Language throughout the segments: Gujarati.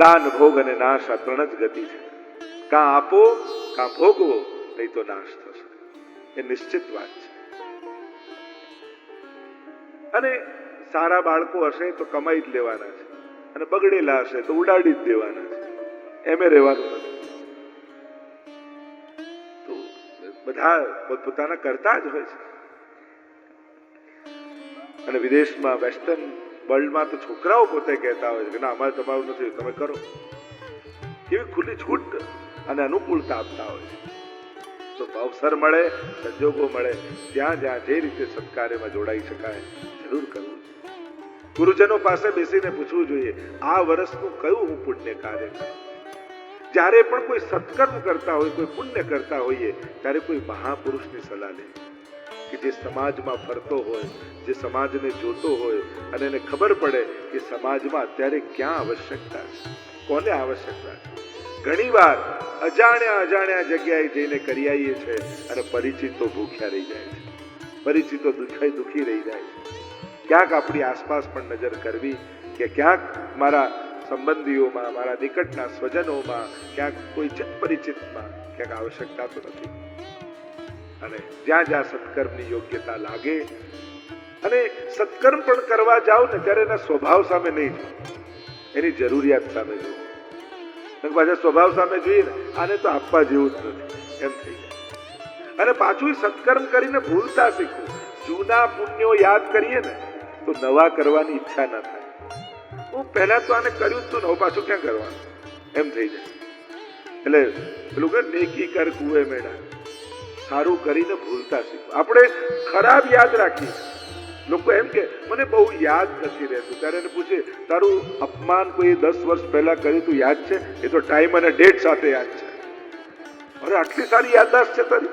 દાન, ભોગ અને નાશ આ ત્રણ જ ગતિ છે. કાં આપો કાં ભોગવો, નહીં તો નાશ થશે. એ નિશ્ચિત વાત છે. અને સારા બાળકો હશે તો કમાઈ જ લેવાના છે, અને બગડેલા હશે તો ઉડાડી જ દેવાના છે. એમે રહેવાનું નથી. તો બધા પોતપોતાના કરતા જ હોય છે. અને વિદેશમાં વેસ્ટર્ન વર્લ્ડમાં તો છોકરાઓ પોતે કહેતા હોય છે કે ના, અમારે તમારું નથી, તમે કરો. એવી ખુલ્લી છૂટ અને અનુકૂળતા આપતા હોય છે. તો અવસર મળે, સંજોગો મળે, જ્યાં જ્યાં જે રીતે સત્કાર્યમાં જોડાઈ શકાય જરૂર કરવું. ગુરુજનો પાસે બેસીને પૂછવું જોઈએ, આ વર્ષનું કયું હું પુણ્ય કાર્ય કરું. જ્યારે પણ કોઈ સત્કર્મ કરતા હોય, કોઈ પુણ્ય કરતા હોઈએ, ત્યારે કોઈ મહાપુરુષની સલાહ લે કે જે સમાજમાં ફરતો હોય, જે સમાજને જોતો હોય, અને એને ખબર પડે કે સમાજમાં અત્યારે ક્યાં આવશ્યકતા છે, કોને આવશ્યકતા છે. ઘણી વાર અજાણ્યા જગ્યાએ જઈને કરી આવીએ છે, અને પરિચિતો ભૂખ્યા રહી જાય છે, પરિચિતો દુઃખી રહી જાય છે. ક્યાંક આપણી આસપાસ પણ નજર કરવી કે ક્યાંક મારા સંબંધીઓમાં, મારા નિકટના સ્વજનોમાં, ક્યાંક કોઈ ચિત પરિચિતમાં ક્યાંક આવશ્યકતા તો નથી. અને જ્યાં જ્યાં સત્કર્મની યોગ્યતા લાગે, અને સત્કર્મ પણ કરવા જાઓ ને ત્યારે એના સ્વભાવ સામે નહીં જોવું, એની જરૂરિયાત સામે જોવું. પાછા સ્વભાવ સામે જોઈએ ને, આને તો આપવા જેવું જ નથી એમ થઈ જાય. અને પાછું સત્કર્મ કરીને ભૂલતા શીખવું. જૂના પુણ્યો યાદ કરીએ ને તો નવા કરવાની ઈચ્છા ના થાય. હું પહેલા તો આને કર્યું જ તું, હવે પાછું ક્યાં કરવાનું એમ થઈ જાય. એટલે પેલું કે નેકી કર કુએ મેળા, સારું કરીને ભૂલતા શીખવું. આપણે ખરાબ યાદ રાખીએ. લોકો એમ કે મને બહુ યાદ નથી રહેતું, ત્યારે એને પૂછે તારું અપમાન કોઈ 10 વર્ષ પહેલા કર્યું તું યાદ છે? એ તો ટાઈમ અને ડેટ સાથે યાદ છે. અરે આટલી સારી યાદદાસ્ત છે તારી.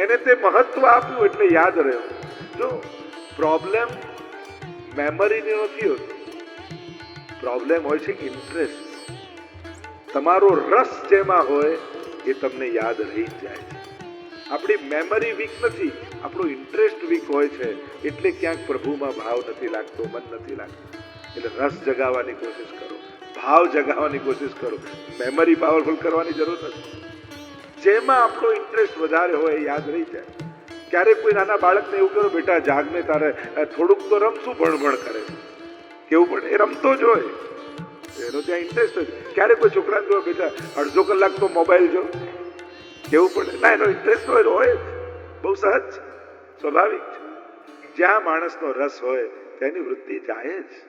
એને તે મહત્વ આપ્યું એટલે યાદ રહ્યો. જો પ્રોબ્લેમ મેમરીની નથી હોતો, પ્રોબ્લેમ હોય છે ઇન્ટરેસ્ટ. તમારો રસ જેમાં હોય એ તમને યાદ રહી જાય છે. આપણી મેમરી વીક નથી, આપણો ઇન્ટરેસ્ટ વીક હોય છે, એટલે ક્યાંક પ્રભુમાં ભાવ નથી લાગતો, મન નથી લાગતું. એટલે રસ જગાવવાની કોશિશ કરો, ભાવ જગાવવાની કોશિશ કરો. મેમરી પાવરફુલ કરવાની જરૂર નથી. જેમાં આપણો ઇન્ટરેસ્ટ વધારે હોય એ યાદ રહી જાય. ક્યારેક કોઈ નાના બાળકને એવું કરો, બેટા જાગને, તારે થોડુંક તો રમશું, ભણ કરે કેવું પડે, એ રમતો જ હોય, એનો ત્યાં ઇન્ટરેસ્ટ હોય. ક્યારેક કોઈ છોકરાને જો, બેટા અડધો કલાક તો મોબાઈલ જો, કેવું પડે ના, એનો ઇન્ટરેસ્ટ હોય. બહુ સહજ છે, સ્વાભાવિક છે. જ્યાં માણસનો રસ હોય તેની વૃત્તિ જાય જ,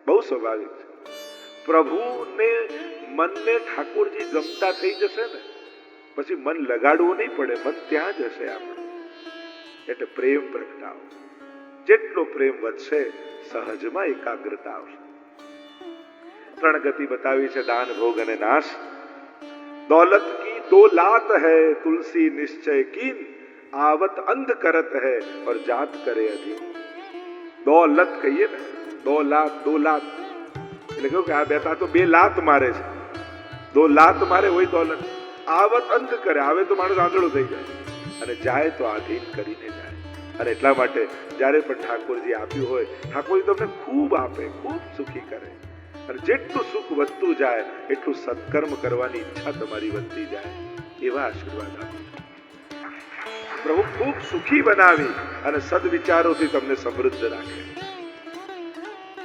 બહુ સ્વાભાવિક છે. પ્રભુને મનને ઠાકોરજી ગમતા થઈ જશે ને પછી મન લગાડવું નહીં પડે, મન ત્યાં જ હશે આપણે. એટલે પ્રેમ પ્રગટાવો. જેટલો પ્રેમ વધશે સહજમાં એકાગ્રતા આવશે. 3 ગતિ બતાવી છે, દાન, ભોગ અને નાશ. दौलत की 2 लात है तुलसी निश्चय कीन, आवत अंध करत है और जात करे अधीन. दौलत કહીએ ને, 2 લાત એટલે કહ્યું કે આ બેટા તો 2 લાત મારે છે. 2 લાત મારે હોય દौलत. આવત અંધ કરે, આવે તો માણસ આંધળો થઈ જાય, અને જાય તો આધીન કરીને જાય. અને એટલા માટે જ્યારે પણ ઠાકોરજી આપ્યું હોય, ઠાકોરજી તમને ખૂબ આપે, ખૂબ સુખી કરે. અને જેટલું સુખ વધતું જાય એટલું સત્કર્મ કરવાની ઈચ્છા તમારી વધતી જાય. એવા આશીર્વાદ આપો. પ્રભુ ખૂબ સુખી બનાવી અને સદવિચારોથી તમને સમૃદ્ધ રાખે.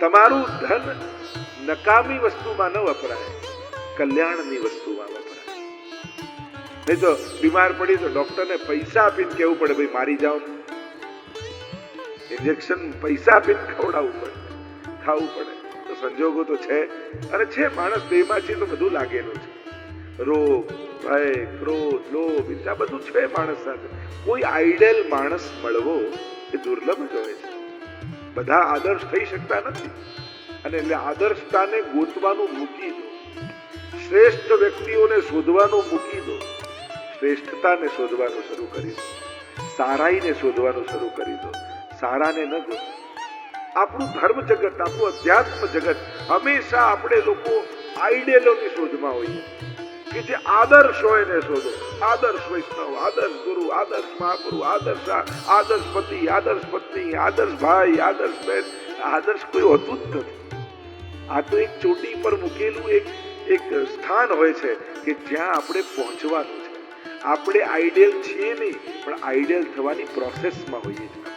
તમારું ધન નકામી વસ્તુમાં ન વપરાય, કલ્યાણની વસ્તુમાં વપરાય. નહીં તો બીમાર પડી તો ડોક્ટરને પૈસા આપીને કહેવું પડે, ભાઈ મારી જાઓ. ઇન્જેક્શન પૈસા આપીને ખવડાવવું પડે, ખાવું પડે. તો સંજોગો તો છે, અને છે, માણસ દેહમાં છે તો બધું લાગેલું છે. રોગ, ભય, ક્રોધ, લોભ, ઈર્ષા બધું છે માણસ સાથે. કોઈ આઈડિયલ માણસ મળવો એ દુર્લભ જ હોય છે. બધા આદર્શ થઈ શકતા નથી. અને એટલે આદર્શતાને ગોતવાનું મૂકી દો, શ્રેષ્ઠ વ્યક્તિઓને શોધવાનું મૂકી દો, શ્રેષ્ઠતાને શોધવાનું શરૂ કરી દો, સારાઈને શોધવાનું શરૂ કરી દો, સારાને ન ગોતો. આપણું ધર્મ જગત, આપણું અધ્યાત્મ જગત, હંમેશા આપણે લોકો આઈડિયલોની શોધમાં હોઈએ કે જે આદર્શ હોય ને શોધો. આદર્શ વૈષ્ણવ, આદર્શ ગુરુ, આદર્શ મહાગુરુ, આદર્શ પતિ, આદર્શ પત્ની, આદર્શ ભાઈ, આદર્શ બહેન. આદર્શ કોઈ હોતું જ નથી. આ તો એક ચોટી પર મૂકેલું એક સ્થાન હોય છે કે જ્યાં આપણે પહોંચવાનું છે. આપણે આઈડિયલ છીએ નહીં, પણ આઈડિયલ થવાની પ્રોસેસમાં હોઈએ છીએ.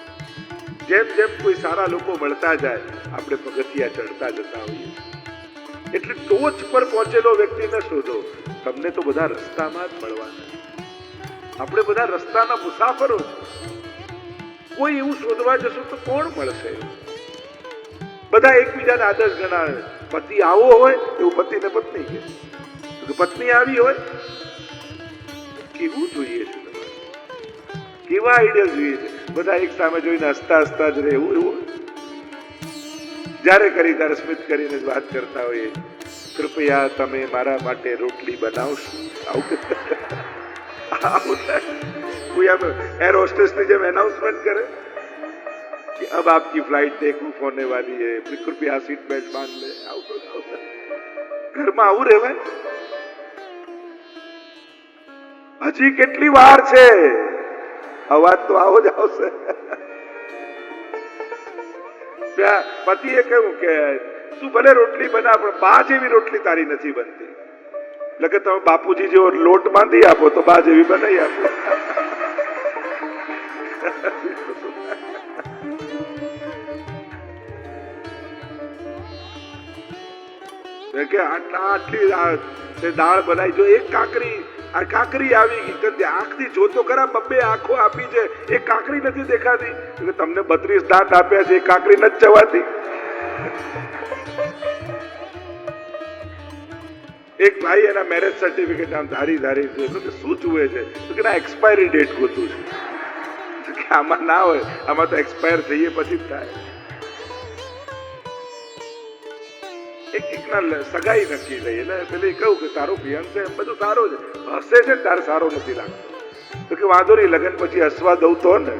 જેમ જેમ કોઈ સારા લોકો મળતા જાય આપણે પગથિયા ચડતા જતા હોઈએ. એટલે ટોચ પર પહોંચેલો વ્યક્તિને શોધો. તમને તો બધા રસ્તામાં જ મળવાના. આપણે બધા રસ્તાના મુસાફરો છે. કોઈ એવું શોધવા જશો તો કોણ મળશે? બધા એકબીજાને આદર્શ ગણાવે. પતિ આવો હોય એવું પતિને પત્ની કે, પત્ની આવી હોય કેવું જોઈએ છે તમારે? કેવા આઈડિયા જોઈએ છે? બધા એક સામે જોઈને હસતા હસતા જ રહે એવું જ્યારે કરી ત્યારે સ્મિત કરીને જ વાત કરતા હોઈએ. કૃપયા તમે મારા માટે રોટલી બનાવશો. આવું કોઈ આમ એર હોસ્ટેસની જેમ એનાઉન્સમેન્ટ કરે कि अब आपकी फ्लाइट टेकऑफ होने वाली है, कृपया सीट बेल्ट बांध ले. ઘરમાં આવું રહેવાય? હજી કેટલી વાર છે? અવાજ તો આવો જ આવશે. પતિએ કહ્યું કે તું ભલે રોટલી બના પણ બા જેવી રોટલી તારી નથી બનતી. એટલે કે તમે બાપુજી જેવો લોટ બાંધી આપો તો બા જેવી બનાવી આપો. કે આટલી દાળ બનાવી, જો એક કાકરી આવી ગઈ, આંખથી જોતો ખરા, બબ્બે આંખો આપી છે, એક કાકરી નથી દેખાતી. તમને 32 દાંત આપ્યા છે, એક કાકરી નથી ચવાતી. એક ભાઈ એના મેરેજ સર્ટિફિકેટ આમ ધારી શું જુએ છે તો કે એક્સપાયરી ડેટ ગોતું છે. કે આમાં ના હોય, આમાં તો એક્સપાયર થઈએ પછી જ થાય. એકના સગાઈ નક્કી થઈ એટલે પેલી કહું કે તારો ફિયાન્સે એમ બધું સારો છે, હસે છે ને તારે સારો નથી લાગતો. તો કે વાંધો નહીં, લગ્ન પછી હસવા દઉં તો ને.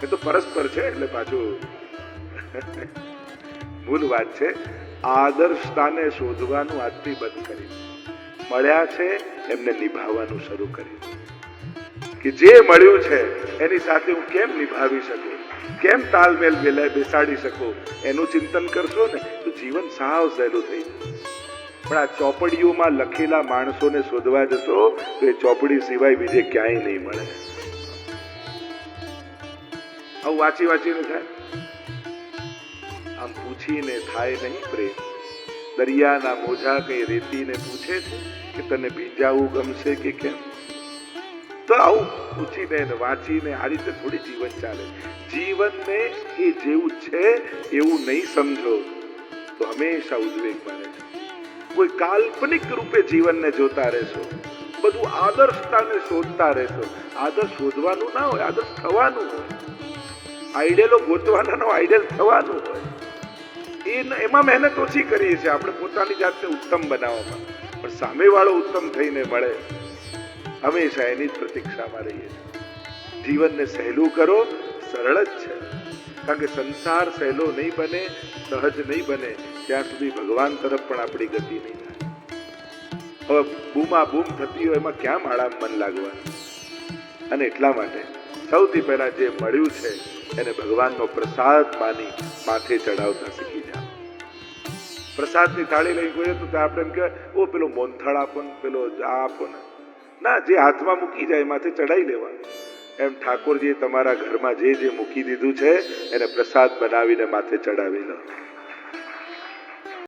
એ તો પરસ્પર છે એટલે પાછું મૂળ વાત છે. આદર્શતાને શોધવાનું આજથી બંધ કરી, મળ્યા છે એમને નિભાવવાનું શરૂ કર્યું. કે જે મળ્યું છે એની સાથે હું કેમ નિભાવી શકું, કેમ તાલમેલ બેસાડી શકું, એનું ચિંતન કરશો ને તો જીવન સાવ સહેલું થઈ જશે. પણ આ ચોપડીઓમાં લખેલા માણસોને શોધવા જશો તો એ ચોપડી સિવાય બીજે ક્યાંય નહીં મળે. આવું વાંચીને થાય. આમ પૂછીને થાય નહીં પ્રેમ. દરિયાના મોજા કઈ રેતીને પૂછે છે કે તને ભીંજાવું ગમશે કે કેમ? તો આવું પૂછીને વાંચીને આ રીતે થોડી જીવન ચાલે. જીવનને એ જેવું છે એવું નહીં સમજો તો હંમેશા ઉદ્વેગ બને છે. કોઈ કાલ્પનિક રૂપે જીવનને જોતા રહેશો, બધું આદર્શતાને શોધતા રહેશો. આદર્શ શોધવાનું ના હોય, આદર્શ થવાનું હોય. આઈડિયલો ગોતવાના નો, આઈડિયલ થવાનું હોય. એમાં મહેનત ઓછી કરીએ છીએ આપણે પોતાની જાતને ઉત્તમ બનાવવામાં, પણ સામેવાળો ઉત્તમ થઈને મળે હંમેશા એની જ પ્રતીક્ષામાં રહીએ છીએ. જીવનને સહેલું કરો, સરળ જ છે. કારણ કે સંસાર સહેલો નહીં બને, સહજ નહીં બને ત્યાં સુધી ભગવાન તરફ પણ આપણી ગતિ નહીં થાય. હવે બૂમા બૂમ થતી હોય એમાં ક્યાં માળા મન લાગવાનું? અને એટલા માટે સૌથી પહેલા જે મળ્યું છે એને ભગવાનનો પ્રસાદ માની માથે ચડાવતા શીખી જાઓ. પ્રસાદની થાળી લઈ ગયો તો આપણે એમ કહેવાય ઓ પેલો મોનથાળ આપો ને, પેલો આ આપો ને. ના, જે હાથમાં મૂકી જાય માથે ચડાવી લેવાનું. એમ ઠાકોરજીએ તમારા ઘરમાં જે મૂકી દીધું છે એને પ્રસાદ બનાવીને માથે ચડાવી લો.